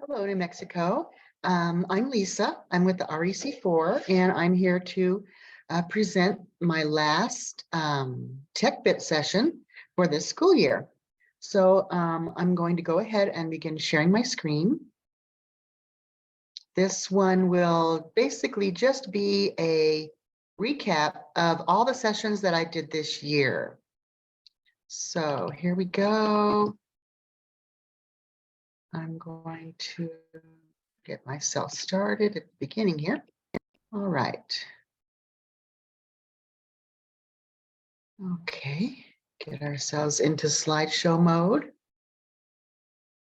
Hello, New Mexico. I'm Lisa. I'm with the REC4, and I'm here to present my last Tech Bit session for this school year. So I'm going to go ahead and begin sharing my screen. This one will basically just be a recap of all the sessions that I did this year. So here we go. I'm going to get myself started at the beginning here. All right. Okay, get ourselves into slideshow mode.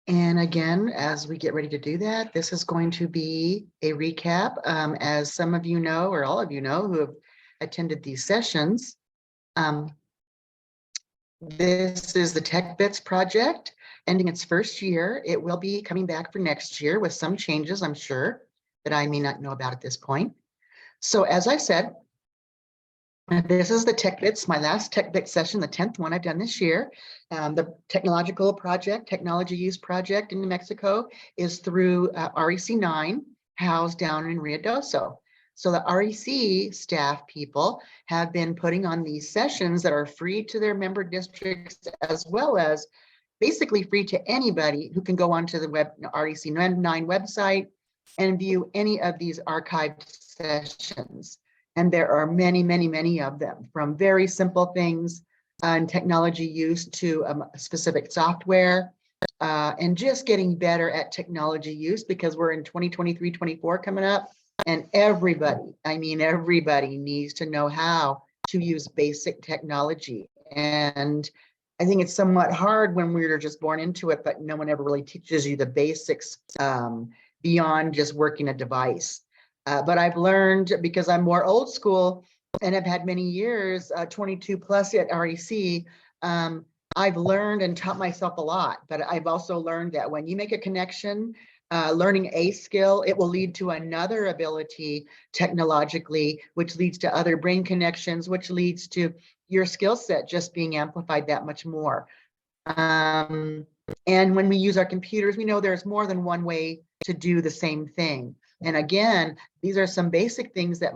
And again, as we get ready to do that, this is going to be a recap. As some of you know, or all of you know, who have attended these sessions, this is the Tech Bits project ending its first year. It will be coming back for next year with some changes, I'm sure, that I may not know about at this point. So as I said, this is the Tech Bits, my last Tech Bits session, the 10th one I've done this year. The technology use project in New Mexico is through REC9, housed down in Ruidoso. So the REC staff people have been putting on these sessions that are free to their member districts, as well as basically free to anybody who can go onto the REC9 website and view any of these archived sessions. And there are many, many, many of them, from very simple things and technology use to specific software, and just getting better at technology use, because we're in 2023-24 coming up, and everybody, I mean, everybody needs to know how to use basic technology. And I think it's somewhat hard when we're just born into it, but no one ever really teaches you the basics beyond just working a device. But I've learned, because I'm more old school and have had many years, 22 plus at REC, I've learned and taught myself a lot. But I've also learned that when you make a connection, learning a skill, it will lead to another ability technologically, which leads to other brain connections, which leads to your skill set just being amplified that much more. And when we use our computers, we know there's more than one way to do the same thing. And again, these are some basic things that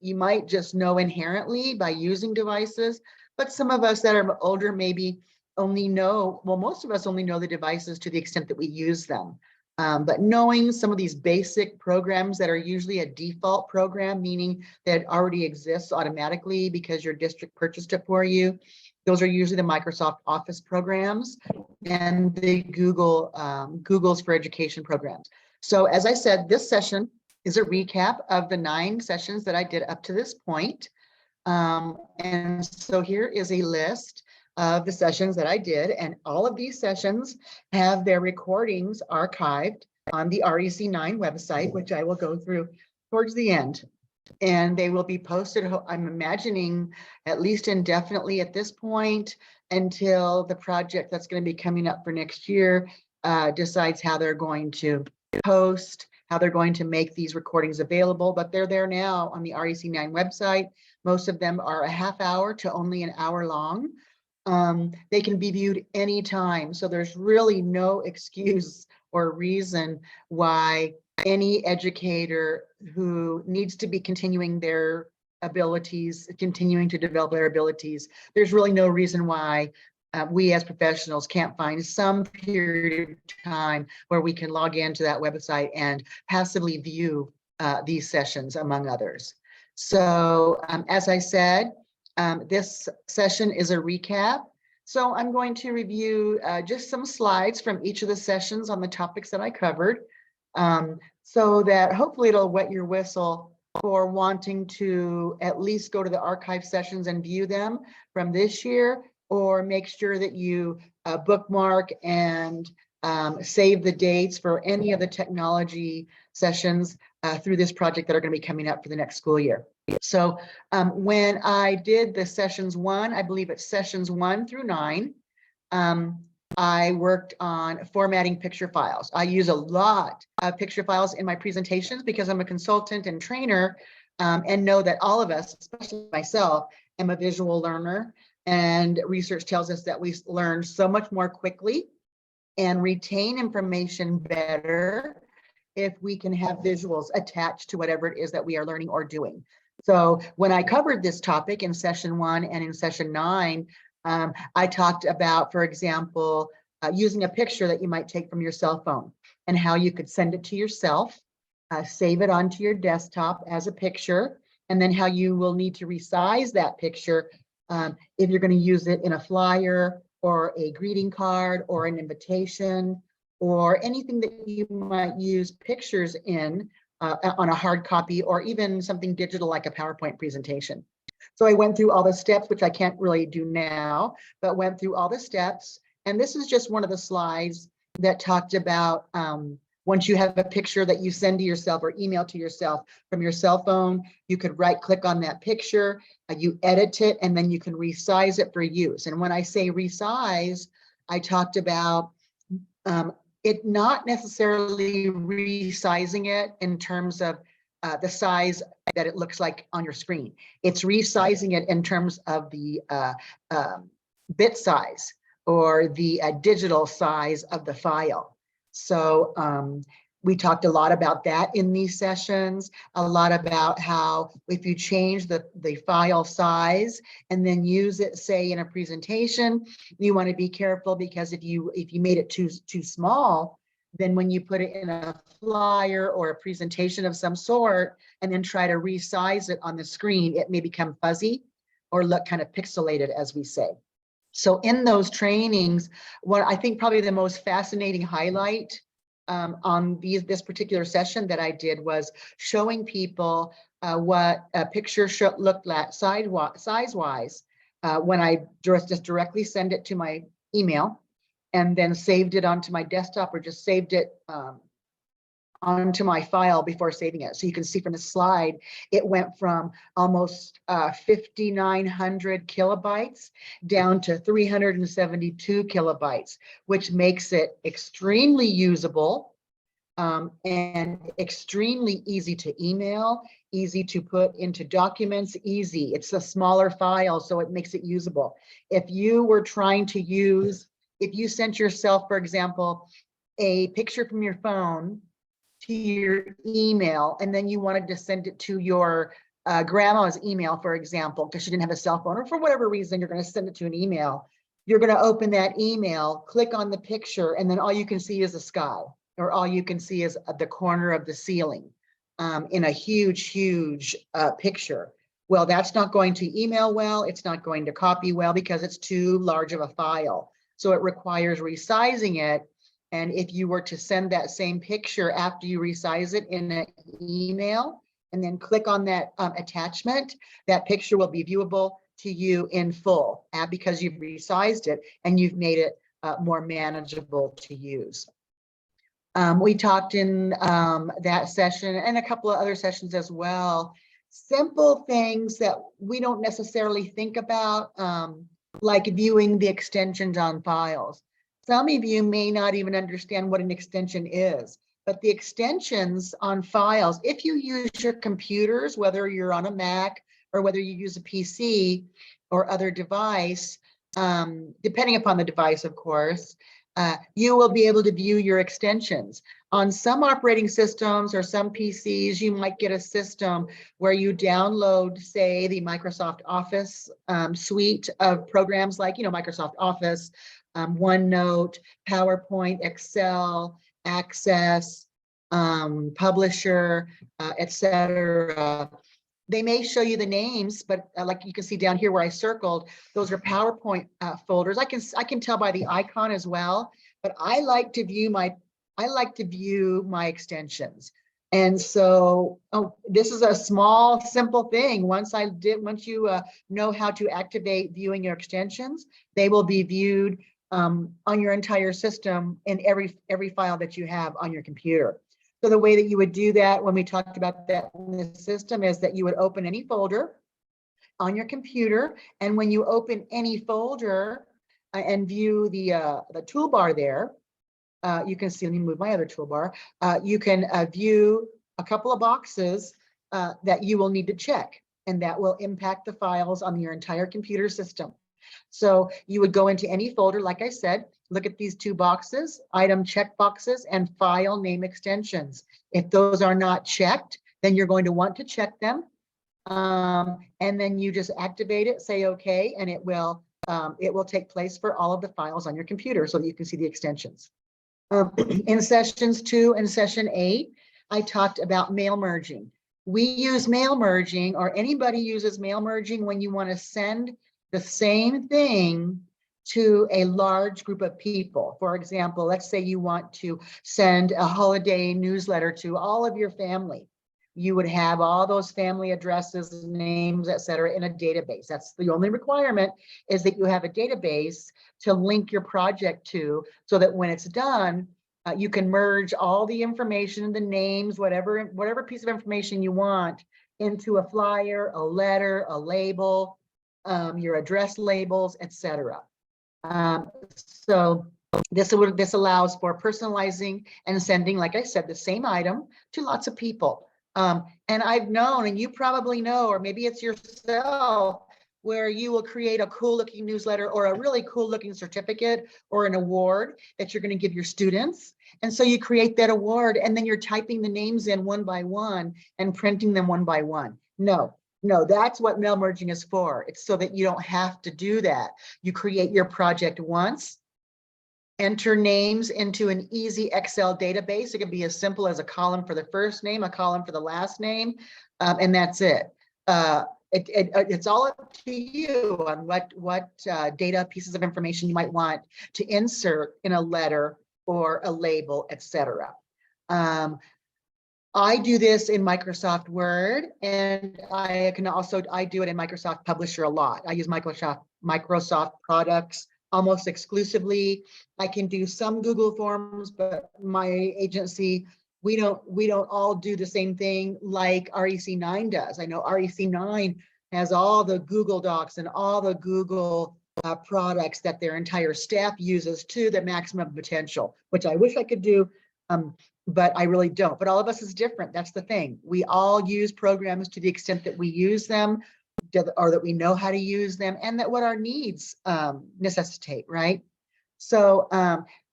you might just know inherently by using devices, but some of us that are older maybe only know, well, most of us only know the devices to the extent that we use them. But knowing some of these basic programs that are usually a default program, meaning that it already exists automatically because your district purchased it for you, those are usually the Microsoft Office programs and the Google's for Education programs. So as I said, this session is a recap of the 9 sessions that I did up to this point. And so here is a list of the sessions that I did, and all of these sessions have their recordings archived on the REC9 website, which I will go through towards the end. And they will be posted, I'm imagining, at least indefinitely at this point, until the project that's going to be coming up for next year decides how they're going to post, how they're going to make these recordings available. But they're there now on the REC9 website. Most of them are a half hour to only an hour long. They can be viewed anytime. So there's really no excuse or reason why any educator who needs to be continuing their abilities, continuing to develop their abilities, there's really no reason why we as professionals can't find some period of time where we can log into that website and passively view these sessions, among others. So as I said, this session is a recap. So I'm going to review just some slides from each of the sessions on the topics that I covered, so that hopefully it'll wet your whistle for wanting to at least go to the archive sessions and view them from this year, or make sure that you bookmark and save the dates for any of the technology sessions through this project that are going to be coming up for the next school year. So when I did the sessions 1, I believe it's sessions 1 through 9, I worked on formatting picture files. I use a lot of picture files in my presentations because I'm a consultant and trainer, and know that all of us, especially myself, am a visual learner. And research tells us that we learn so much more quickly and retain information better if we can have visuals attached to whatever it is that we are learning or doing. So when I covered this topic in session 1 and in session 9, I talked about, for example, using a picture that you might take from your cell phone and how you could send it to yourself, save it onto your desktop as a picture, and then how you will need to resize that picture if you're going to use it in a flyer or a greeting card or an invitation or anything that you might use pictures in on a hard copy or even something digital like a PowerPoint presentation. So I went through all the steps, which I can't really do now, but went through all the steps. And this is just one of the slides that talked about once you have a picture that you send to yourself or email to yourself from your cell phone, you could right click on that picture, you edit it, and then you can resize it for use. And when I say resize, I talked about it not necessarily resizing it in terms of the size that it looks like on your screen. It's resizing it in terms of the bit size or the digital size of the file. So we talked a lot about that in these sessions, a lot about how if you change the file size and then use it, say, in a presentation, you want to be careful because if you made it too small, then when you put it in a flyer or a presentation of some sort and then try to resize it on the screen, it may become fuzzy or look kind of pixelated, as we say. So in those trainings, what I think probably the most fascinating highlight on this particular session that I did was showing people what a picture looked like size-wise when I just directly send it to my email and then saved it onto my desktop or just saved it onto my file before saving it. So you can see from the slide, it went from almost 5,900 kilobytes down to 372 kilobytes, which makes it extremely usable and extremely easy to email, easy to put into documents, easy. It's a smaller file, so it makes it usable. If you were trying to use, if you sent yourself, for example, a picture from your phone to your email, and then you wanted to send it to your grandma's email, for example, because she didn't have a cell phone, or for whatever reason, you're going to send it to an email. You're going to open that email, click on the picture, and then all you can see is the sky, or all you can see is the corner of the ceiling in a huge picture. Well, that's not going to email well. It's not going to copy well because it's too large of a file. So it requires resizing it. And if you were to send that same picture after you resize it in an email and then click on that attachment, that picture will be viewable to you in full because you've resized it and you've made it more manageable to use. We talked in that session and a couple of other sessions as well, simple things that we don't necessarily think about, like viewing the extensions on files. Some of you may not even understand what an extension is, but the extensions on files, if you use your computers, whether you're on a Mac or whether you use a PC or other device, depending upon the device, of course, you will be able to view your extensions. On some operating systems or some PCs, you might get a system where you download, say, the Microsoft Office suite of programs like, Microsoft Office, OneNote, PowerPoint, Excel, Access, Publisher, etc. They may show you the names, but like you can see down here where I circled, those are PowerPoint folders. I can tell by the icon as well, but I like to view my extensions. And so, this is a small, simple thing. Once you know how to activate viewing your extensions, they will be viewed on your entire system in every file that you have on your computer. So the way that you would do that when we talked about that in the system is that you would open any folder on your computer. And when you open any folder and view the toolbar there, you can see, let me move my other toolbar. You can view a couple of boxes that you will need to check, and that will impact the files on your entire computer system. So you would go into any folder, like I said, look at these two boxes, item check boxes and file name extensions. If those are not checked, then you're going to want to check them. And then you just activate it, say okay, and it will take place for all of the files on your computer so that you can see the extensions. In sessions 2 and session 8, I talked about mail merging. We use mail merging, or anybody uses mail merging when you want to send the same thing to a large group of people. For example, let's say you want to send a holiday newsletter to all of your family. You would have all those family addresses, names, etc., in a database. That's the only requirement, is that you have a database to link your project to, so that when it's done, you can merge all the information, the names, whatever piece of information you want, into a flyer, a letter, a label, your address labels, etc. So this allows for personalizing and sending, like I said, the same item to lots of people. And I've known, and you probably know, or maybe it's yourself, where you will create a cool looking newsletter or a really cool looking certificate or an award that you're going to give your students. And so you create that award, and then you're typing the names in one by one and printing them one by one. No, that's what mail merging is for. It's so that you don't have to do that. You create your project once, enter names into an easy Excel database. It can be as simple as a column for the first name, a column for the last name, and that's it. It's all up to you on what data pieces of information you might want to insert in a letter or a label, etc. I do this in Microsoft Word, and I do it in Microsoft Publisher a lot. I use Microsoft products almost exclusively. I can do some Google Forms, but my agency, we don't all do the same thing like REC9 does. I know REC9 has all the Google Docs and all the Google products that their entire staff uses to the maximum potential, which I wish I could do, but I really don't. But all of us is different. That's the thing. We all use programs to the extent that we use them, or that we know how to use them, and that what our needs necessitate, right? So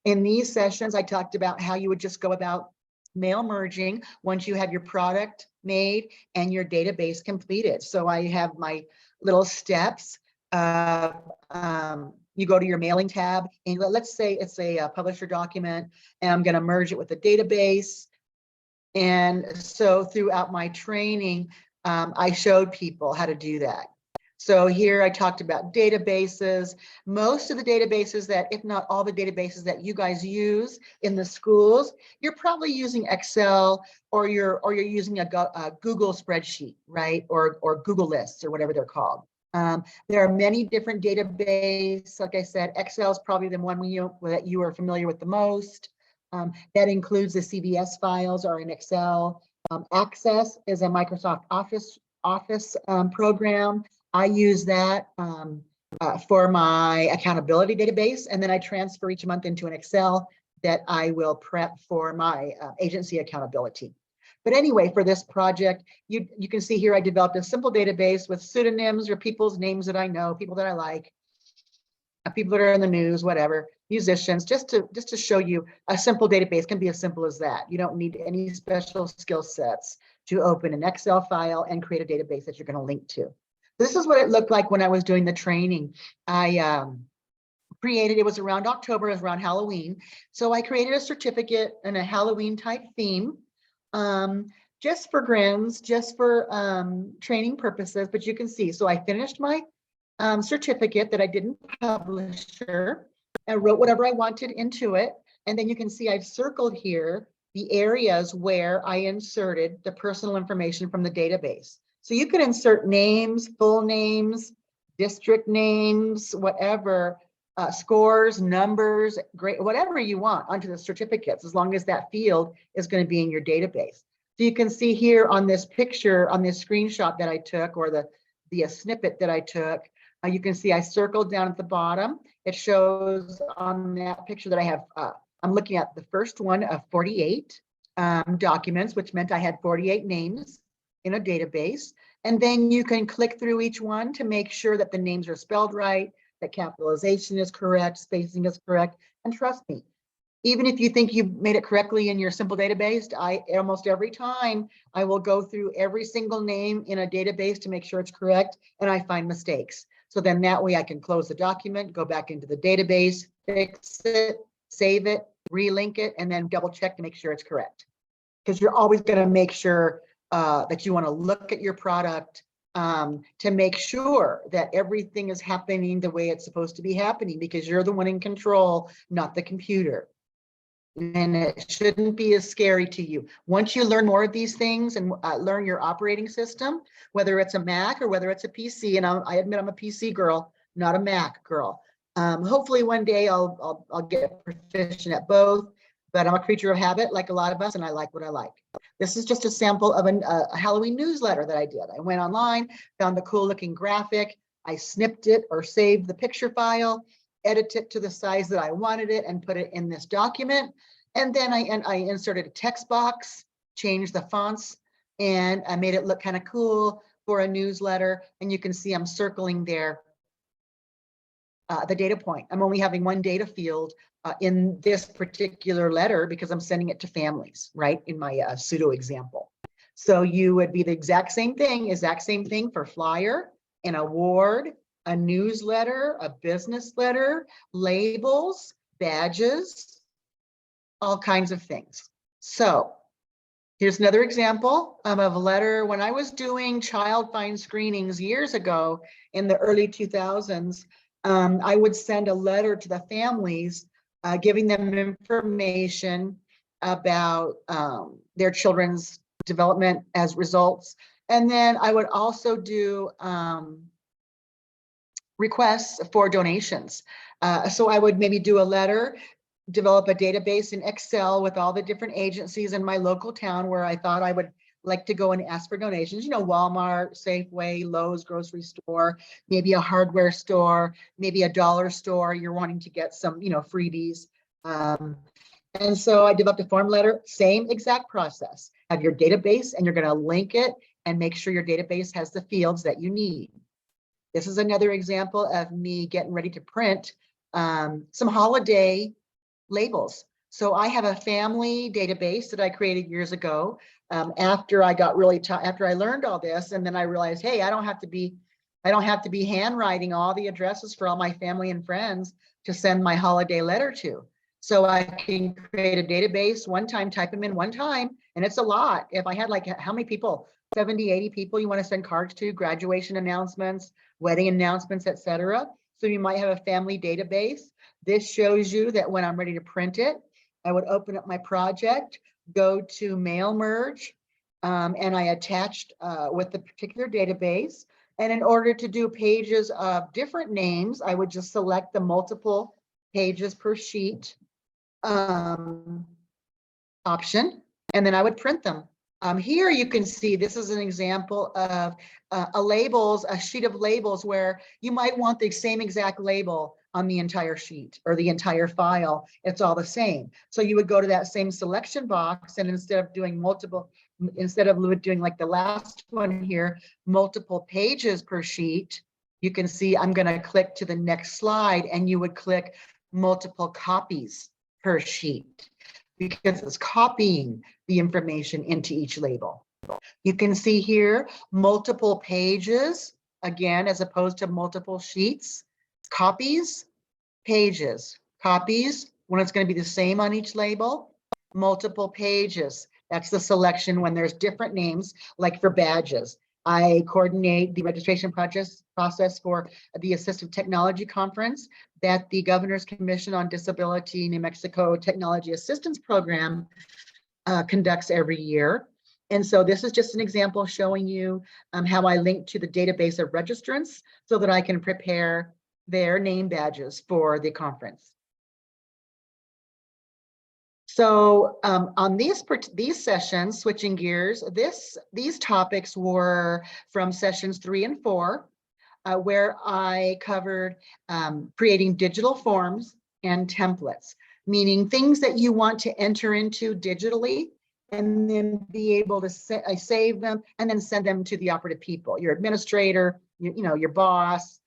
in these sessions, I talked about how you would just go about mail merging once you have your product made and your database completed. So I have my little steps. You go to your mailing tab, and let's say it's a publisher document, and I'm going to merge it with the database. And so throughout my training, I showed people how to do that. So here I talked about databases. Most of the databases that, if not all the databases that you guys use in the schools, you're probably using Excel, or you're using a Google spreadsheet, right? Or Google Lists, or whatever they're called. There are many different databases. Like I said, Excel is probably the one that you are familiar with the most. That includes the CVS files are in Excel. Access is a Microsoft Office program. I use that for my accountability database, and then I transfer each month into an Excel that I will prep for my agency accountability. But anyway, for this project, you can see here I developed a simple database with pseudonyms or people's names that I know, people that I like, people that are in the news, whatever, musicians, just to show you a simple database can be as simple as that. You don't need any special skill sets to open an Excel file and create a database that you're going to link to. This is what it looked like when I was doing the training. I created, it was around October, it was around Halloween. So I created a certificate in a Halloween type theme, just for grins, just for training purposes, but you can see, so I finished my certificate that I didn't publish. I wrote whatever I wanted into it. And then you can see I've circled here the areas where I inserted the personal information from the database. So you can insert names, full names, district names, whatever, scores, numbers, grade, whatever you want onto the certificates, as long as that field is going to be in your database. So you can see here on this picture, on this screenshot that I took, or the snippet that I took, you can see I circled down at the bottom. It shows on that picture that I have, I'm looking at the first one of 48 documents, which meant I had 48 names in a database. And then you can click through each one to make sure that the names are spelled right, that capitalization is correct, spacing is correct. And trust me, even if you think you've made it correctly in your simple database, almost every time I will go through every single name in a database to make sure it's correct, and I find mistakes. So then that way I can close the document, go back into the database, fix it, save it, relink it, and then double check to make sure it's correct. Because you're always going to make sure that you want to look at your product to make sure that everything is happening the way it's supposed to be happening, because you're the one in control, not the computer. And it shouldn't be as scary to you. Once you learn more of these things and learn your operating system, whether it's a Mac or whether it's a PC, and I admit I'm a PC girl, not a Mac girl. Hopefully one day I'll get proficient at both, but I'm a creature of habit like a lot of us, and I like what I like. This is just a sample of a Halloween newsletter that I did. I went online, found the cool looking graphic, I snipped it or saved the picture file, edit it to the size that I wanted it, and put it in this document. And then I inserted a text box, changed the fonts, and I made it look kind of cool for a newsletter. And you can see I'm circling there the data point. I'm only having one data field in this particular letter because I'm sending it to families, right? In my pseudo example. So you would be the exact same thing for flyer, an award, a newsletter, a business letter, labels, badges, all kinds of things. So here's another example of a letter. When I was doing child find screenings years ago in the early 2000s, I would send a letter to the families giving them information about their children's development as results. And then I would also do requests for donations. So I would maybe do a letter, develop a database in Excel with all the different agencies in my local town where I thought I would like to go and ask for donations, Walmart, Safeway, Lowe's grocery store, maybe a hardware store, maybe a dollar store. You're wanting to get some, freebies. And so I developed a form letter, same exact process. Have your database and you're going to link it and make sure your database has the fields that you need. This is another example of me getting ready to print some holiday labels. So I have a family database that I created years ago after I got really after I learned all this, and then I realized, hey, I don't have to be handwriting all the addresses for all my family and friends to send my holiday letter to. So I can create a database one time, type them in one time, and it's a lot. If I had how many people, 70, 80 people you want to send cards to, graduation announcements, wedding announcements, etc. So you might have a family database. This shows you that when I'm ready to print it, I would open up my project, go to mail merge, and I attached with the particular database. And in order to do pages of different names, I would just select the multiple pages per sheet option, and then I would print them. Here you can see this is an example of a sheet of labels where you might want the same exact label on the entire sheet or the entire file. It's all the same. So you would go to that same selection box, and instead of doing like the last one here, multiple pages per sheet, you can see I'm going to click to the next slide, and you would click multiple copies per sheet because it's copying the information into each label. You can see here multiple pages, again, as opposed to multiple sheets. Copies, pages, copies, when it's going to be the same on each label. Multiple pages, that's the selection when there's different names, like for badges. I coordinate the registration process for the Assistive Technology Conference that the Governor's Commission on Disability New Mexico Technology Assistance Program conducts every year. And so this is just an example showing you how I link to the database of registrants so that I can prepare their name badges for the conference. So on these sessions, switching gears, these topics were from sessions 3 and 4, where I covered creating digital forms and templates, meaning things that you want to enter into digitally and then be able to save them and then send them to the operative people, your administrator, your boss,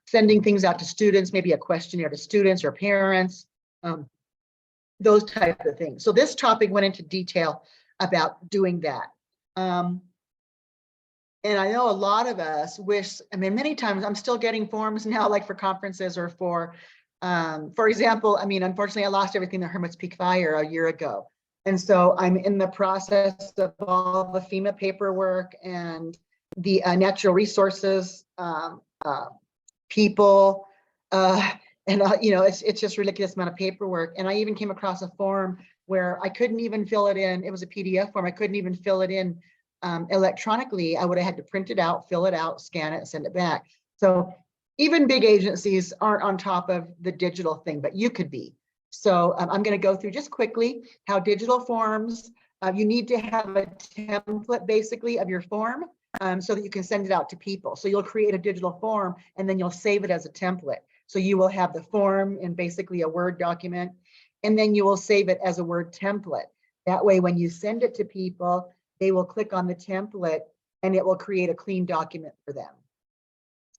sending things out to students, maybe a questionnaire to students or parents, those type of things. So this topic went into detail about doing that. And I know a lot of us wish, I mean, many times I'm still getting forms now, like for conferences or for example, I mean, unfortunately, I lost everything the Hermit's Peak fire a year ago. And so I'm in the process of all the FEMA paperwork and the natural resources people, you know, it's just ridiculous amount of paperwork. And I even came across a form where I couldn't even fill it in. It was a PDF form. I couldn't even fill it in electronically. I would have had to print it out, fill it out, scan it, send it back. So even big agencies aren't on top of the digital thing, but you could be. So I'm going to go through just quickly how digital forms, you need to have a template basically of your form so that you can send it out to people. So you'll create a digital form and then you'll save it as a template. So you will have the form in basically a Word document, and then you will save it as a Word template. That way, when you send it to people, they will click on the template and it will create a clean document for them.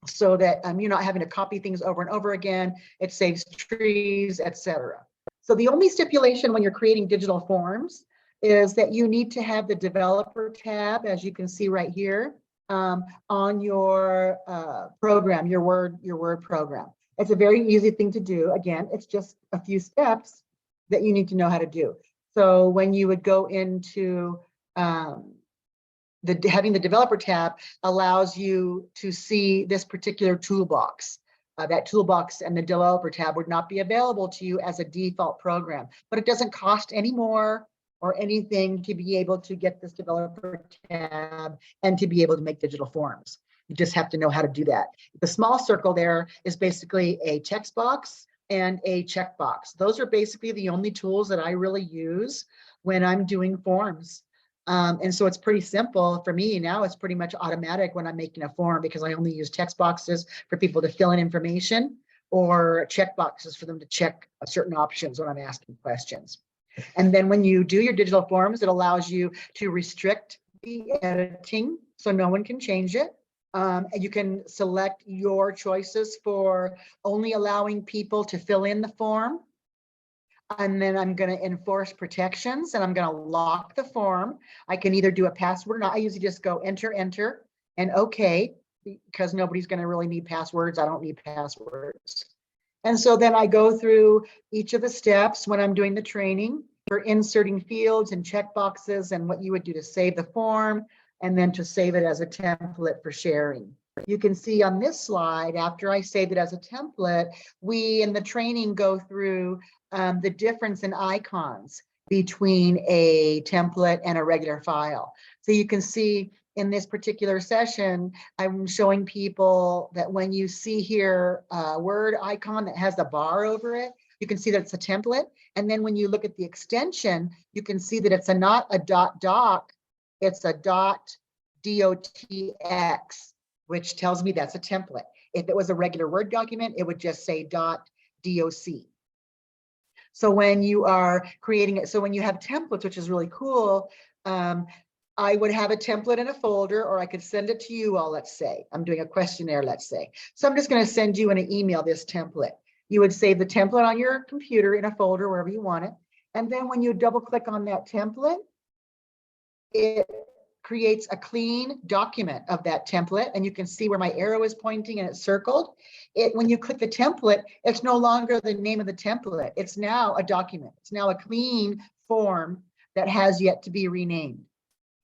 So that you're not having to copy things over and over again. It saves trees, etc. So the only stipulation when you're creating digital forms is that you need to have the developer tab, as you can see right here, on your program, your Word program. It's a very easy thing to do. Again, it's just a few steps that you need to know how to do. So when you would go into having the developer tab allows you to see this particular toolbox. That toolbox and the developer tab would not be available to you as a default program, but it doesn't cost any more or anything to be able to get this developer tab and to be able to make digital forms. You just have to know how to do that. The small circle there is basically a text box and a checkbox. Those are basically the only tools that I really use when I'm doing forms. And so it's pretty simple for me now. It's pretty much automatic when I'm making a form because I only use text boxes for people to fill in information or check boxes for them to check certain options when I'm asking questions. And then when you do your digital forms, it allows you to restrict the editing so no one can change it. And you can select your choices for only allowing people to fill in the form. And then I'm going to enforce protections and I'm going to lock the form. I can either do a password or not. I usually just go enter, and okay, because nobody's going to really need passwords. I don't need passwords. And so then I go through each of the steps when I'm doing the training for inserting fields and checkboxes and what you would do to save the form and then to save it as a template for sharing. You can see on this slide, after I save it as a template, we in the training go through the difference in icons between a template and a regular file. So you can see in this particular session, I'm showing people that when you see here a Word icon that has the bar over it, you can see that it's a template. And then when you look at the extension, you can see that it's not a .doc, it's a .docx, which tells me that's a template. If it was a regular Word document, it would just say .doc. So when you are creating it, so when you have templates, which is really cool, I would have a template in a folder, or I could send it to you all, let's say. I'm doing a questionnaire, let's say. So I'm just going to send you in an email this template. You would save the template on your computer in a folder, wherever you want it. And then when you double click on that template, it creates a clean document of that template. And you can see where my arrow is pointing and it's circled. When you click the template, it's no longer the name of the template. It's now a document. It's now a clean form that has yet to be renamed.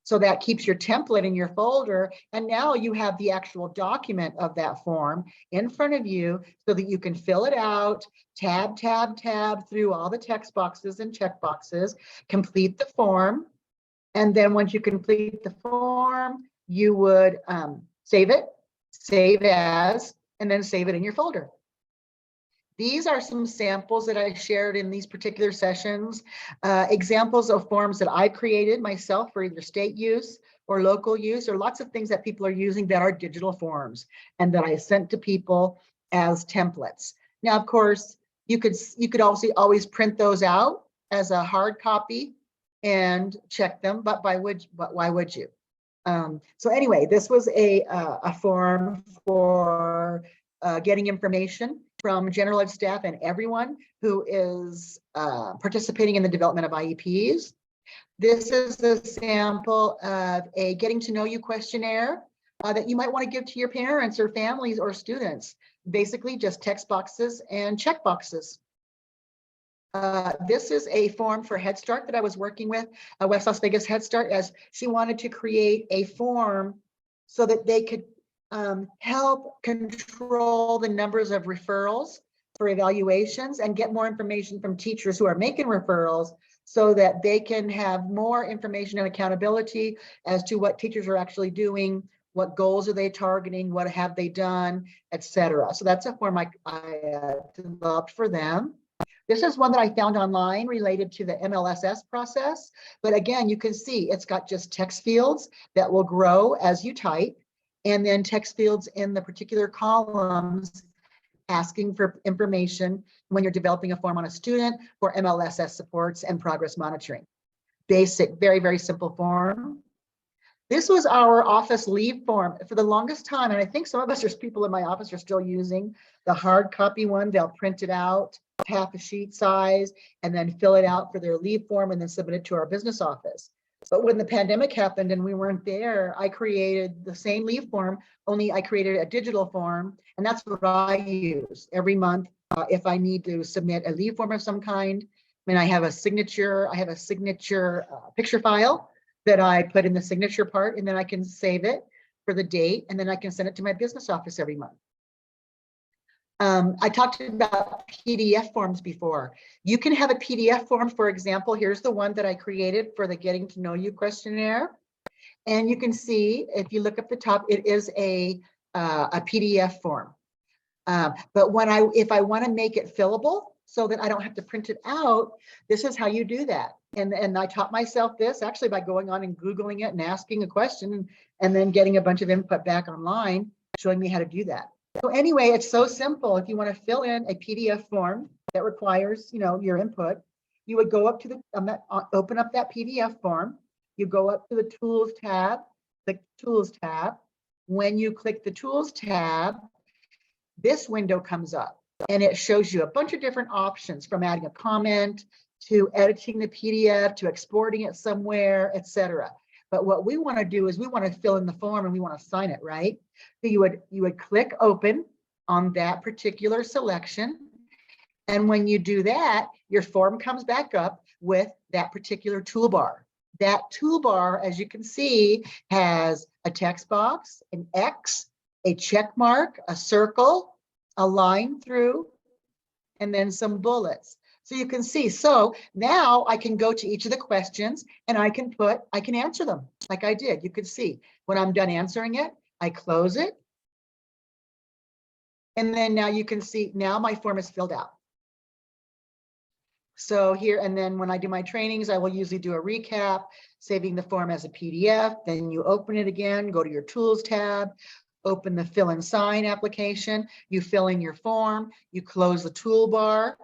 So that keeps your template in your folder. And now you have the actual document of that form in front of you so that you can fill it out, tab through all the text boxes and check boxes, complete the form. And then once you complete the form, you would save it, save as, and then save it in your folder. These are some samples that I shared in these particular sessions, examples of forms that I created myself for either state use or local use, or lots of things that people are using that are digital forms and that I sent to people as templates. Now, of course, you could also always print those out as a hard copy and check them, but why would you? So anyway, this was a forum for getting information from general ed staff and everyone who is participating in the development of IEPs. This is a sample of a getting to know you questionnaire that you might want to give to your parents or families or students. Basically just text boxes and check boxes. This is a form for Head Start that I was working with West Las Vegas Head Start, as she wanted to create a form so that they could help control the numbers of referrals for evaluations and get more information from teachers who are making referrals so that they can have more information and accountability as to what teachers are actually doing, what goals are they targeting, what have they done, etc. So that's a form I developed for them. This is one that I found online related to the MLSS process. But again, you can see it's got just text fields that will grow as you type, and then text fields in the particular columns asking for information when you're developing a form on a student for MLSS supports and progress monitoring. Basic, very, very simple form. This was our office leave form for the longest time. And I think some of us, there's people in my office are still using the hard copy one. They'll print it out, half a sheet size, and then fill it out for their leave form and then submit it to our business office. But when the pandemic happened and we weren't there, I created the same leave form, only I created a digital form. And that's what I use every month if I need to submit a leave form of some kind. I mean, I have a signature picture file that I put in the signature part, and then I can save it for the date, and then I can send it to my business office every month. I talked about PDF forms before. You can have a PDF form, for example, here's the one that I created for the Getting to Know You questionnaire. And you can see, if you look up the top, it is a PDF form. But if I want to make it fillable so that I don't have to print it out, this is how you do that. And I taught myself this actually by going on and Googling it and asking a question and then getting a bunch of input back online, showing me how to do that. So anyway, it's so simple. If you want to fill in a PDF form that requires, your input, you would go up to open up that PDF form. You go up to the Tools tab, click Tools tab. When you click the Tools tab, this window comes up and it shows you a bunch of different options, from adding a comment to editing the PDF to exporting it somewhere, etc. But what we want to do is we want to fill in the form and we want to sign it, right? So you would click open on that particular selection. And when you do that, your form comes back up with that particular toolbar. That toolbar, as you can see, has a text box, an X, a check mark, a circle, a line through, and then some bullets. So you can see, so now I can go to each of the questions and I can answer them like I did. You can see when I'm done answering it, I close it. And then now you can see, now my form is filled out. So here, and then when I do my trainings, I will usually do a recap, saving the form as a PDF. Then you open it again, go to your Tools tab, open the Fill and Sign application. You fill in your form, you close the toolbar.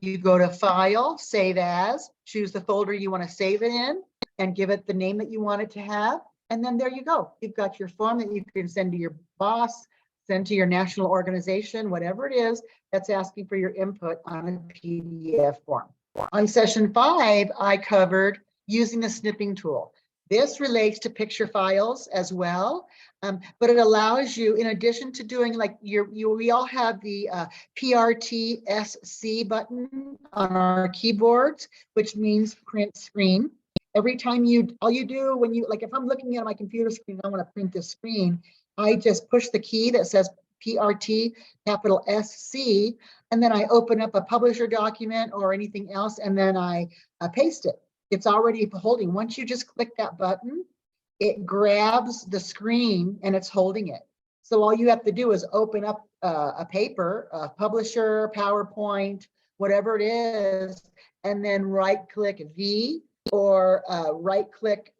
You go to File, Save As, choose the folder you want to save it in, and give it the name that you want it to have. And then there you go. You've got your form that you can send to your boss, send to your national organization, whatever it is that's asking for your input on a PDF form. On session 5, I covered using the snipping tool. This relates to picture files as well, but it allows you, in addition to doing like we all have the PRT-SC button on our keyboards, which means print screen. Every time all you do when you, like if I'm looking at my computer screen, I want to print this screen, I just push the key that says PRT, capital SC, and then I open up a publisher document or anything else, and then I paste it. It's already holding. Once you just click that button, it grabs the screen and it's holding it. So all you have to do is open up a paper, a publisher, PowerPoint, whatever it is, and then right-click V or right-click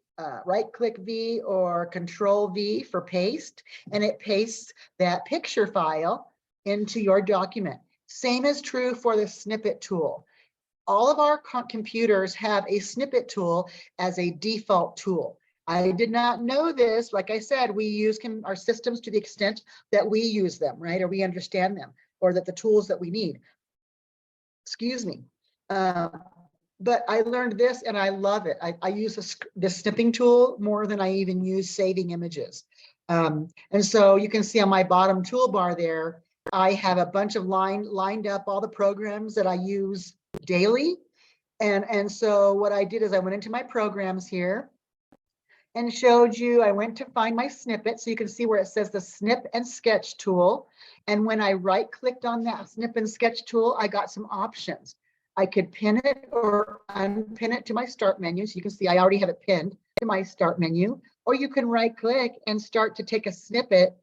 V or Control V for paste, and it pastes that picture file into your document. Same is true for the snippet tool. All of our computers have a snippet tool as a default tool. I did not know this. Like I said, we use our systems to the extent that we use them, right? Or we understand them, or that the tools that we need. Excuse me. But I learned this and I love it. I use the snipping tool more than I even use saving images. And so you can see on my bottom toolbar there, I have a bunch of lined up all the programs that I use daily. And so what I did is I went into my programs here and showed you, I went to find my snippet. So you can see where it says the snip and sketch tool. And when I right clicked on that snip and sketch tool, I got some options. I could pin it or unpin it to my start menu. So you can see I already have it pinned to my start menu, or you can right click and start to take a snippet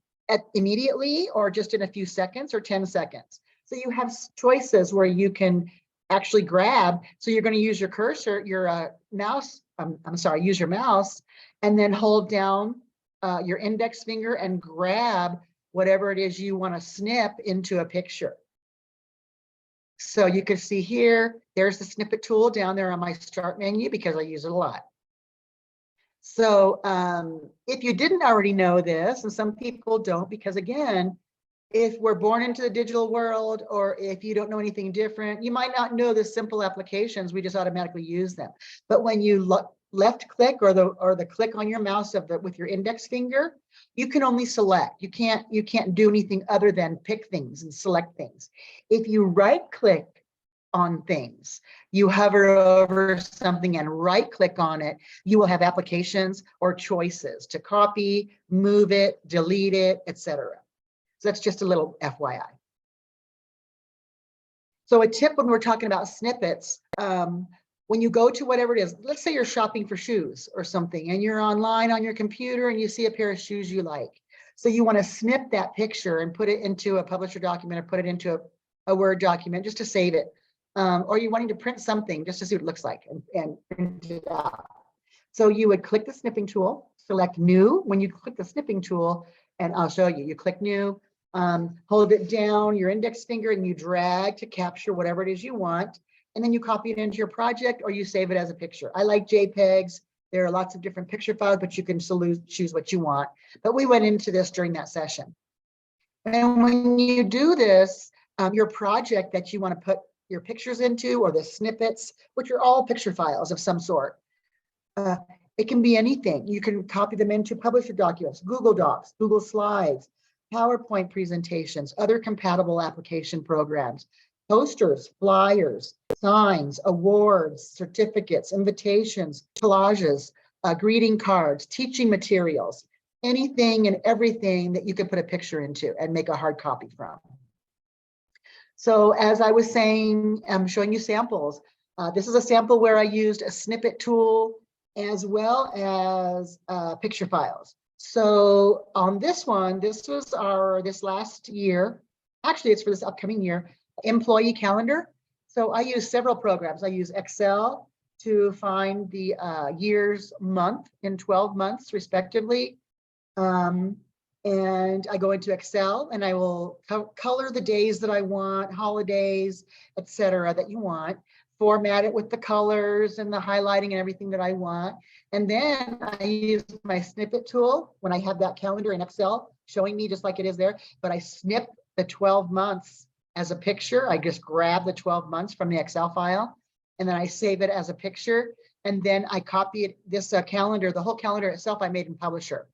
immediately, or just in a few seconds or 10 seconds. So you have choices where you can actually grab. So you're going to use your cursor, your mouse, I'm sorry, use your mouse and then hold down your index finger and grab whatever it is you want to snip into a picture. So you can see here, there's the snippet tool down there on my start menu because I use it a lot. So if you didn't already know this, and some people don't, because again, if we're born into the digital world, or if you don't know anything different, you might not know the simple applications. We just automatically use them. But when you left click or the click on your mouse with your index finger, you can only select. You can't do anything other than pick things and select things. If you right click on things, you hover over something and right click on it, you will have applications or choices to copy, move it, delete it, etc. So that's just a little FYI. So a tip when we're talking about snippets, when you go to whatever it is, let's say you're shopping for shoes or something, and you're online on your computer and you see a pair of shoes you like. So you want to snip that picture and put it into a publisher document or put it into a Word document just to save it. Or you're wanting to print something just to see what it looks like and print it out. So you would click the snipping tool, select new. When you click the snipping tool, and I'll show you, you click new, hold it down, your index finger, and you drag to capture whatever it is you want. And then you copy it into your project or you save it as a picture. I like JPEGs. There are lots of different picture files, but you can choose what you want. But we went into this during that session. And when you do this, your project that you want to put your pictures into, or the snippets, which are all picture files of some sort, it can be anything. You can copy them into publisher documents, Google Docs, Google Slides, PowerPoint presentations, other compatible application programs, posters, flyers, signs, awards, certificates, invitations, collages, greeting cards, teaching materials, anything and everything that you can put a picture into and make a hard copy from. So as I was saying, I'm showing you samples. This is a sample where I used a snippet tool as well as picture files. So on this one, this was this last year, actually it's for this upcoming year, employee calendar. So I use several programs. I use Excel to find the year's month in 12 months respectively. And I go into Excel and I will color the days that I want, holidays, etc. that you want, format it with the colors and the highlighting and everything that I want. And then I use my snippet tool when I have that calendar in Excel showing me just like it is there, but I snip the 12 months as a picture. I just grab the 12 months from the Excel file and then I save it as a picture. And then I copy it, this calendar, the whole calendar itself I made in Publisher.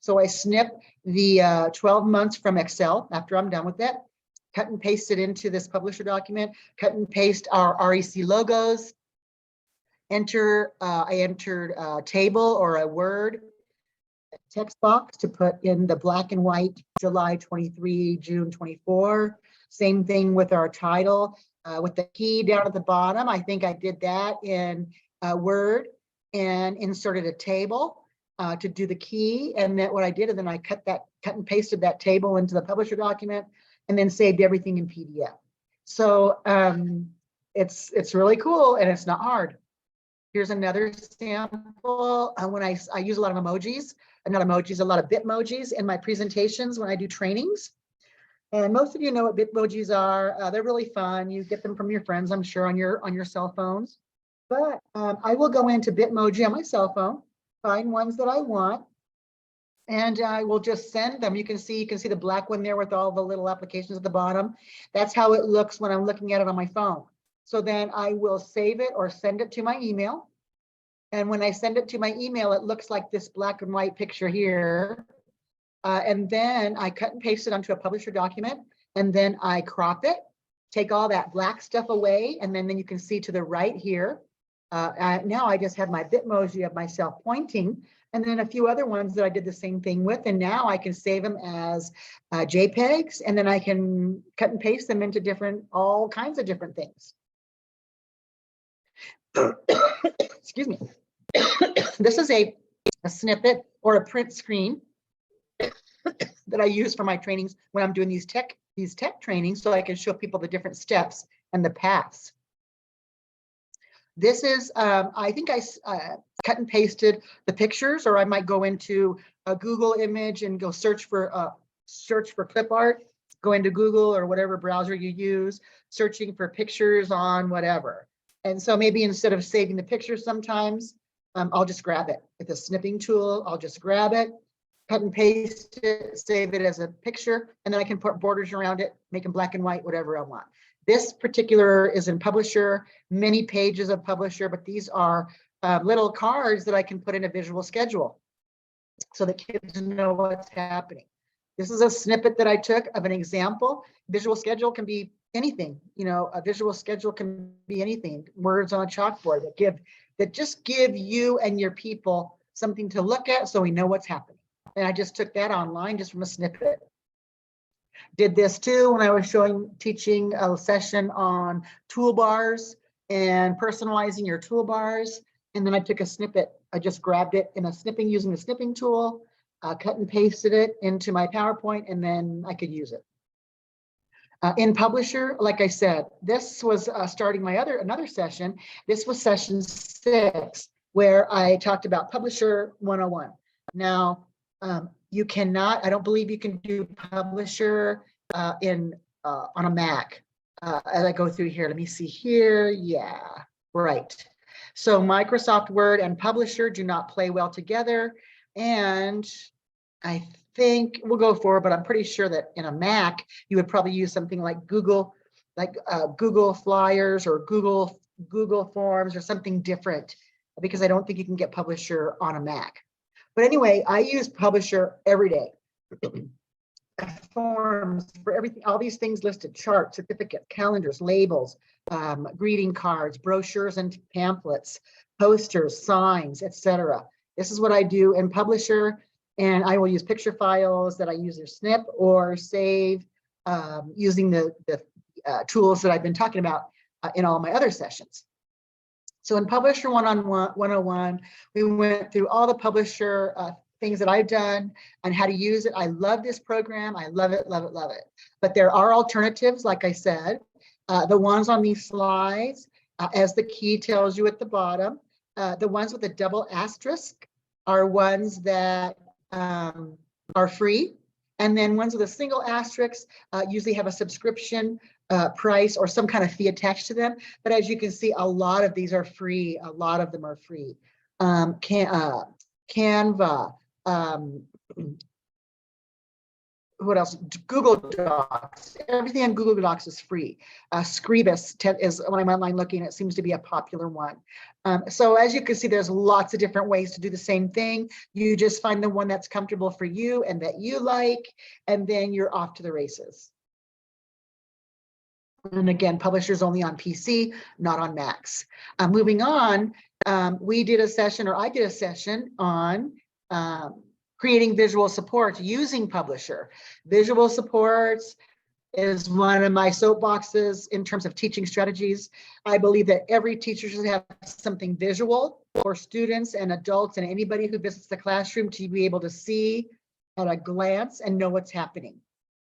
So I snip the 12 months from Excel after I'm done with it, cut and paste it into this Publisher document, cut and paste our REC logos, I entered a table or a Word text box to put in the black and white July 23, June 24. Same thing with our title with the key down at the bottom. I think I did that in Word and inserted a table to do the key. And then what I did, and then I cut and pasted that table into the Publisher document and then saved everything in PDF. So it's really cool and it's not hard. Here's another sample. When I use a lot of emojis, not emojis, a lot of Bitmojis in my presentations when I do trainings. And most of you know what Bitmojis are. They're really fun. You get them from your friends, I'm sure, on your cell phones. But I will go into Bitmoji on my cell phone. find ones that I want, and I will just send them. You can see the black one there with all the little applications at the bottom. That's how it looks when I'm looking at it on my phone. So then I will save it or send it to my email. And when I send it to my email, it looks like this black and white picture here. And then I cut and paste it onto a publisher document, and then I crop it, take all that black stuff away, and then you can see to the right here. Now I just have my Bitmoji of myself pointing, and then a few other ones that I did the same thing with, and now I can save them as JPEGs, and then I can cut and paste them into all kinds of different things. Excuse me. This is a snippet or a print screen that I use for my trainings when I'm doing these tech trainings, so I can show people the different steps and the paths. This is, I think I cut and pasted the pictures, or I might go into a Google image and go search for clip art, go into Google or whatever browser you use, searching for pictures on whatever. And so maybe instead of saving the picture sometimes, I'll just grab it with a snipping tool. I'll just grab it, cut and paste it, save it as a picture, and then I can put borders around it, make them black and white, whatever I want. This particular is in Publisher, many pages of Publisher, but these are little cards that I can put in a visual schedule so that kids know what's happening. This is a snippet that I took of an example. Visual schedule can be anything, a visual schedule can be anything, words on a chalkboard that just give you and your people something to look at so we know what's happening. And I just took that online just from a snippet. Did this too when I was teaching a session on toolbars and personalizing your toolbars. And then I took a snippet. I just grabbed it in using the snipping tool, cut and pasted it into my PowerPoint, and then I could use it. In Publisher, like I said, this was starting another session. This was session 6, where I talked about Publisher 101. Now, you cannot, I don't believe you can do Publisher on a Mac. As I go through here, let me see here. Yeah, right. So Microsoft Word and Publisher do not play well together. And I think we'll go forward, but I'm pretty sure that in a Mac, you would probably use something like Google Flyers or Google Forms or something different, because I don't think you can get Publisher on a Mac. But anyway, I use Publisher every day. Forms for everything, all these things listed: charts, certificates, calendars, labels, greeting cards, brochures and pamphlets, posters, signs, etc. This is what I do in Publisher, and I will use picture files that I use or snip or save using the tools that I've been talking about in all my other sessions. So in Publisher 101, we went through all the Publisher things that I've done and how to use it. I love this program. I love it, love it, love it. But there are alternatives, like I said. The ones on these slides, as the key tells you at the bottom, the ones with a double asterisk are ones that are free. And then ones with a single asterisk usually have a subscription price or some kind of fee attached to them. But as you can see, a lot of these are free. A lot of them are free. Canva, what else? Google Docs. Everything on Google Docs is free. Scribus is, when I'm online looking, it seems to be a popular one. So as you can see, there's lots of different ways to do the same thing. You just find the one that's comfortable for you and that you like, and then you're off to the races. And again, Publisher's only on PC, not on Macs. Moving on, we did a session, or I did a session on creating visual supports using Publisher. Visual supports is one of my soapboxes in terms of teaching strategies. I believe that every teacher should have something visual for students and adults and anybody who visits the classroom to be able to see at a glance and know what's happening.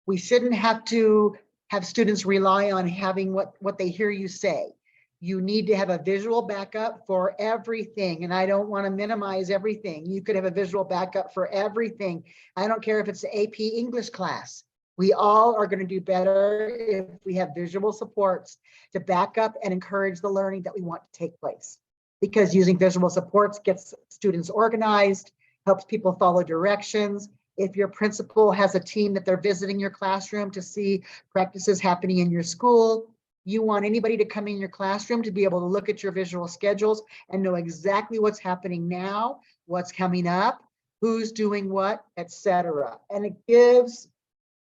We shouldn't have to have students rely on having what they hear you say. You need to have a visual backup for everything. And I don't want to minimize everything. You could have a visual backup for everything. I don't care if it's the AP English class. We all are going to do better if we have visual supports to back up and encourage the learning that we want to take place. because using visual supports gets students organized, helps people follow directions. If your principal has a team that they're visiting your classroom to see practices happening in your school, you want anybody to come in your classroom to be able to look at your visual schedules and know exactly what's happening now, what's coming up, who's doing what, etc. And it gives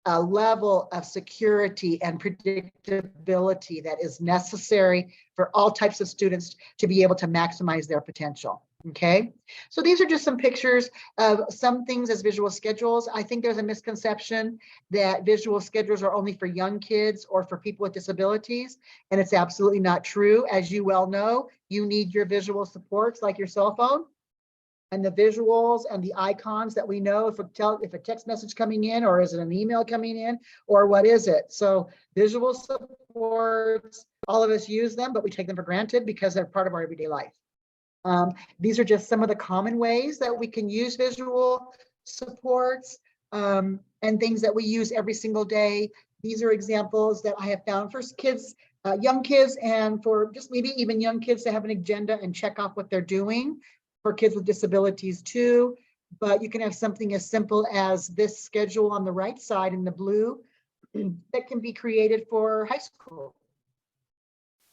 a level of security and predictability that is necessary for all types of students to be able to maximize their potential. Okay, so these are just some pictures of some things as visual schedules. I think there's a misconception that visual schedules are only for young kids or for people with disabilities, and it's absolutely not true. As you well know, you need your visual supports like your cell phone and the visuals and the icons that we know if a text message coming in, or is it an email coming in, or what is it? So visual supports, all of us use them, but we take them for granted because they're part of our everyday life. These are just some of the common ways that we can use visual supports and things that we use every single day. These are examples that I have found for kids, young kids, and for just maybe even young kids to have an agenda and check off what they're doing. For kids with disabilities too, but you can have something as simple as this schedule on the right side in the blue that can be created for high school.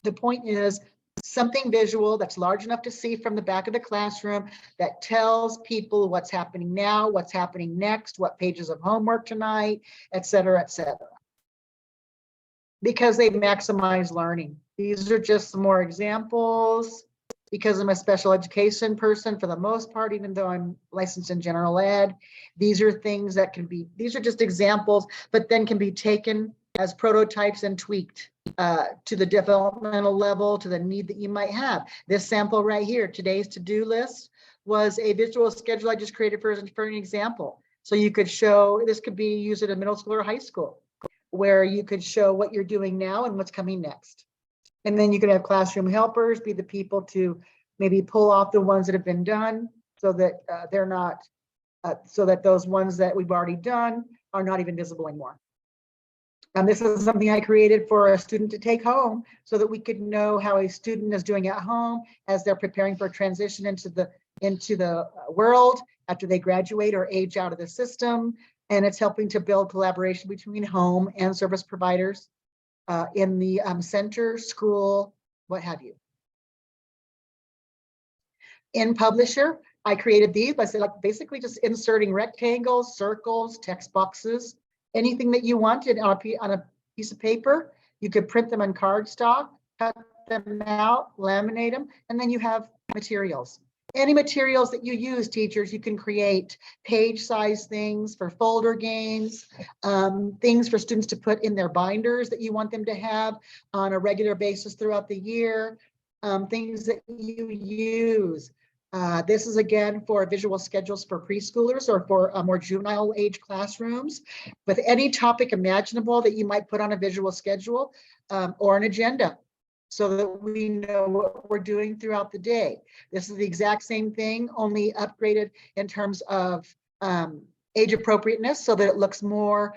The point is something visual that's large enough to see from the back of the classroom that tells people what's happening now, what's happening next, what pages of homework tonight, et cetera, because they maximize learning. These are just some more examples. Because I'm a special education person for the most part, even though I'm licensed in general ed, these are things that can be, these are just examples, but then can be taken as prototypes and tweaked to the developmental level, to the need that you might have. This sample right here, today's to-do list, was a visual schedule I just created for an example. So you could show, this could be used at a middle school or high school, where you could show what you're doing now and what's coming next. And then you could have classroom helpers be the people to maybe pull off the ones that have been done so that they're not, so that those ones that we've already done are not even visible anymore. And this is something I created for a student to take home so that we could know how a student is doing at home as they're preparing for a transition into the world after they graduate or age out of the system. And it's helping to build collaboration between home and service providers. In the center, school, what have you. In Publisher, I created these by basically just inserting rectangles, circles, text boxes, anything that you wanted on a piece of paper. You could print them on cardstock, cut them out, laminate them, and then you have materials. Any materials that you use, teachers, you can create page size things for folder games, things for students to put in their binders that you want them to have on a regular basis throughout the year, things that you use. This is again for visual schedules for preschoolers or for more juvenile age classrooms, with any topic imaginable that you might put on a visual schedule or an agenda, so that we know what we're doing throughout the day. This is the exact same thing, only upgraded in terms of age appropriateness, so that it looks more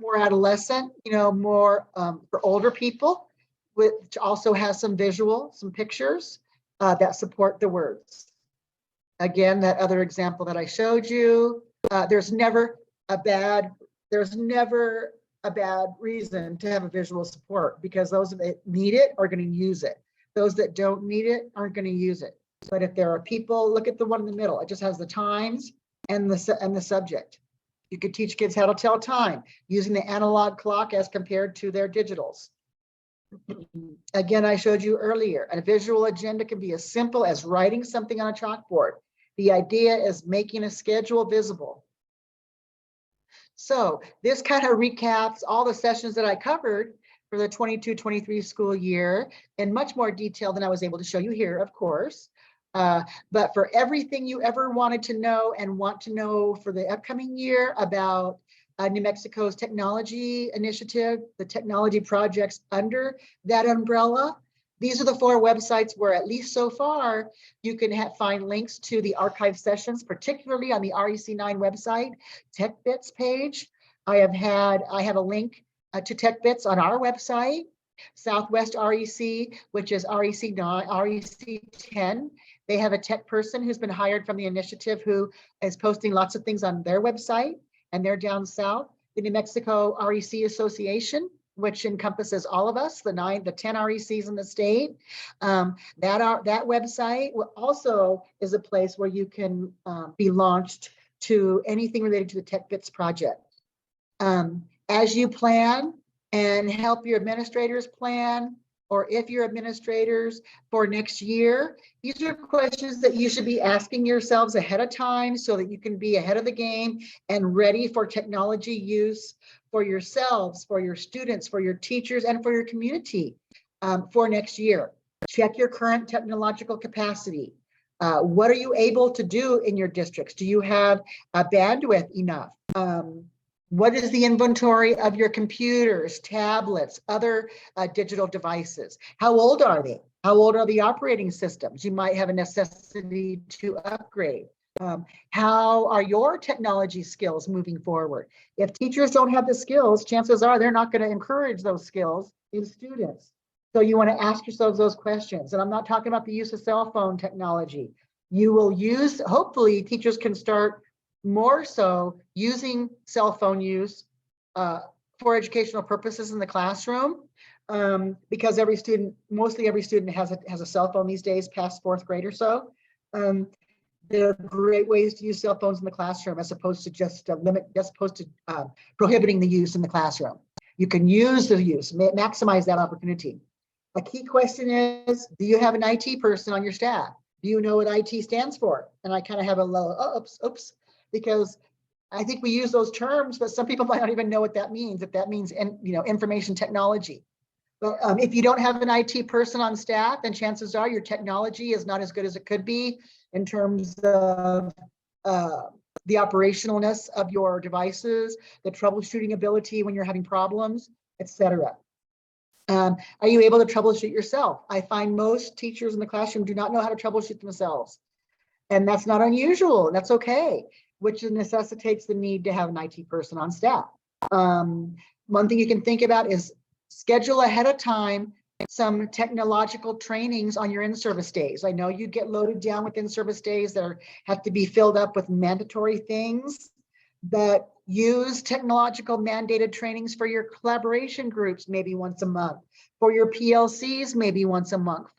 more adolescent, more for older people, which also has some visual, some pictures that support the words. Again, that other example that I showed you, there's never a bad reason to have a visual support, because those that need it are going to use it. Those that don't need it aren't going to use it. But if there are people, look at the one in the middle. It just has the times and the subject. You could teach kids how to tell time using the analog clock as compared to their digitals. Again, I showed you earlier, a visual agenda can be as simple as writing something on a chalkboard. The idea is making a schedule visible. So this kind of recaps all the sessions that I covered for the 22-23 school year in much more detail than I was able to show you here, of course. But for everything you ever wanted to know and want to know for the upcoming year about New Mexico's technology initiative, the technology projects under that umbrella, these are the 4 websites where, at least so far, you can find links to the archive sessions, particularly on the REC9 website, TechBits page. I have a link to TechBits on our website. Southwest REC, which is REC 9, REC 10. They have a tech person who's been hired from the initiative who is posting lots of things on their website, and they're down south. The New Mexico REC Association, which encompasses all of us, the 10 RECs in the state. That website also is a place where you can be launched to anything related to the TechBits project. As you plan and help your administrators plan, or if you're administrators for next year, these are questions that you should be asking yourselves ahead of time so that you can be ahead of the game and ready for technology use for yourselves, for your students, for your teachers, and for your community for next year. Check your current technological capacity. What are you able to do in your districts? Do you have bandwidth enough? What is the inventory of your computers, tablets, other digital devices? How old are they? How old are the operating systems? You might have a necessity to upgrade. How are your technology skills moving forward? If teachers don't have the skills, chances are they're not going to encourage those skills in students. So you want to ask yourselves those questions. And I'm not talking about the use of cell phone technology. You will use, hopefully teachers can start more so using cell phone use for educational purposes in the classroom, because mostly every student has a cell phone these days, past 4th grade or so. There are great ways to use cell phones in the classroom as opposed to just prohibiting the use in the classroom. You can use the use, maximize that opportunity. A key question is, do you have an IT person on your staff? Do you know what IT stands for? And I kind of have a little, oops, because I think we use those terms, but some people might not even know what that means, if that means information technology. But if you don't have an IT person on staff, then chances are your technology is not as good as it could be in terms of the operationalness of your devices, the troubleshooting ability when you're having problems, etc. Are you able to troubleshoot yourself? I find most teachers in the classroom do not know how to troubleshoot themselves. And that's not unusual, that's okay, which necessitates the need to have an IT person on staff. One thing you can think about is schedule ahead of time some technological trainings on your in-service days. I know you get loaded down with in-service days that have to be filled up with mandatory things, but use technological mandated trainings for your collaboration groups maybe once a month, for your PLCs maybe once a month,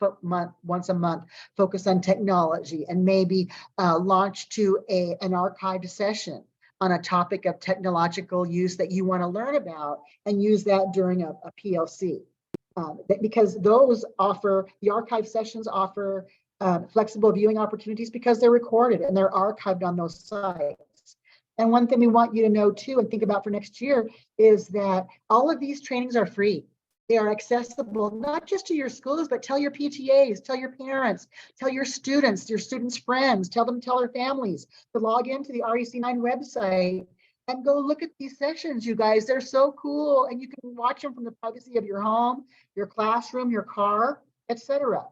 focus on technology, and maybe launch to an archived session on a topic of technological use that you want to learn about, and use that during a PLC. Because the archive sessions offer flexible viewing opportunities because they're recorded and they're archived on those sites. And one thing we want you to know too and think about for next year is that all of these trainings are free. They are accessible not just to your schools, but tell your PTAs, tell your parents, tell your students' friends, tell their families to log into the REC9 website and go look at these sessions, you guys. They're so cool, and you can watch them from the privacy of your home, your classroom, your car, etc.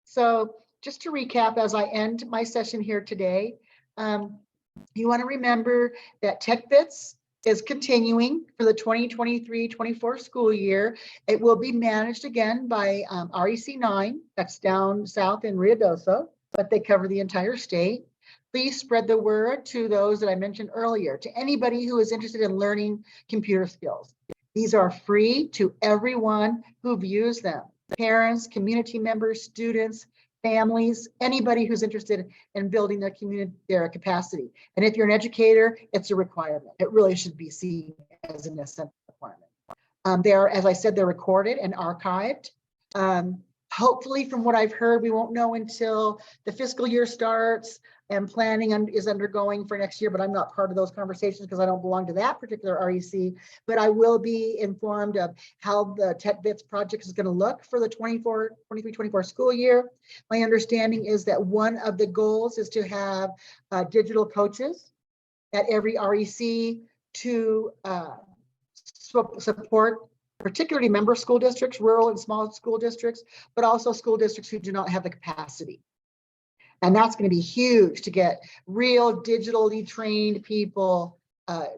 So just to recap as I end my session here today, you want to remember that TechBits is continuing for the 2023-24 school year. It will be managed again by REC9, that's down south in Ruidoso, but they cover the entire state. Please spread the word to those that I mentioned earlier, to anybody who is interested in learning computer skills. These are free to everyone who views them. Parents, community members, students, families, anybody who's interested in building their community, their capacity. And if you're an educator, it's a requirement. It really should be seen as an essential requirement. As I said, they're recorded and archived. Hopefully, from what I've heard, we won't know until the fiscal year starts and planning is undergoing for next year, but I'm not part of those conversations because I don't belong to that particular REC, but I will be informed of how the TechBits project is going to look for the 23-24 school year. My understanding is that one of the goals is to have digital coaches at every REC to support particularly member school districts, rural and small school districts, but also school districts who do not have the capacity. And that's going to be huge to get real digitally trained people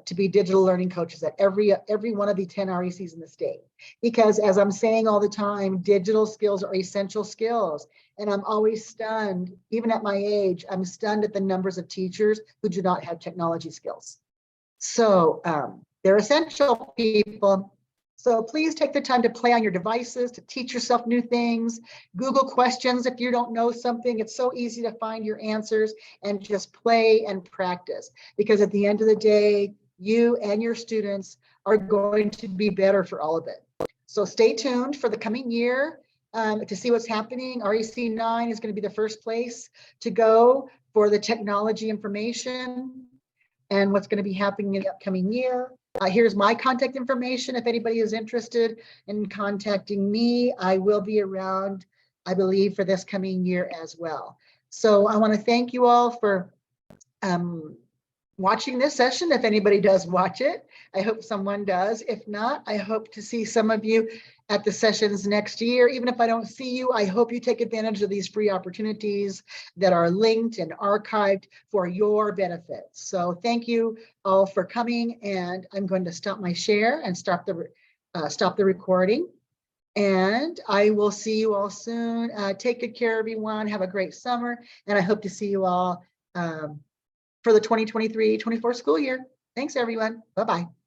to be digital learning coaches at every one of the 10 RECs in the state. Because as I'm saying all the time, digital skills are essential skills. And I'm always stunned, even at my age, I'm stunned at the numbers of teachers who do not have technology skills. So they're essential, people. So please take the time to play on your devices, to teach yourself new things. Google questions if you don't know something. It's so easy to find your answers, and just play and practice. Because at the end of the day, you and your students are going to be better for all of it. So stay tuned for the coming year to see what's happening. REC 9 is going to be the first place to go for the technology information and what's going to be happening in the upcoming year. Here's my contact information. If anybody is interested in contacting me, I will be around, I believe, for this coming year as well. So I want to thank you all for watching this session. If anybody does watch it, I hope someone does. If not, I hope to see some of you at the sessions next year. Even if I don't see you, I hope you take advantage of these free opportunities that are linked and archived for your benefit. So thank you all for coming, and I'm going to stop my share and stop the recording. And I will see you all soon. Take good care, everyone. Have a great summer, and I hope to see you all for the 2023-24 school year. Thanks, everyone. Bye-bye.